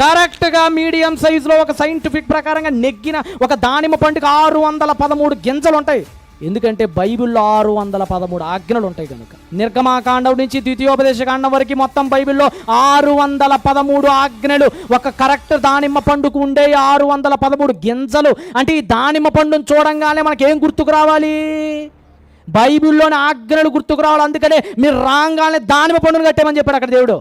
కరెక్ట్గా మీడియం సైజులో ఒక సైంటిఫిక్ ప్రకారంగా నెగ్గిన ఒక దానిమ్మ పండుగ 613 గింజలు ఉంటాయి. ఎందుకంటే బైబిల్లో 613 ఆజ్ఞలు ఉంటాయి కనుక. నిర్గమాకాండం నుంచి ద్వితీయోపదేశకాండం వరకు మొత్తం బైబిల్లో 613 ఆజ్ఞలు. ఒక కరెక్ట్ దానిమ్మ పండుకు ఉండే 613 గింజలు. అంటే ఈ దానిమ్మ పండును చూడంగానే మనకేం గుర్తుకు రావాలి? బైబిల్లోని ఆజ్ఞలు గుర్తుకు రావాలి. అందుకనే మీరు రాగానే దానిమ్మ పండును కట్టేమని చెప్పాడు అక్కడ దేవుడు.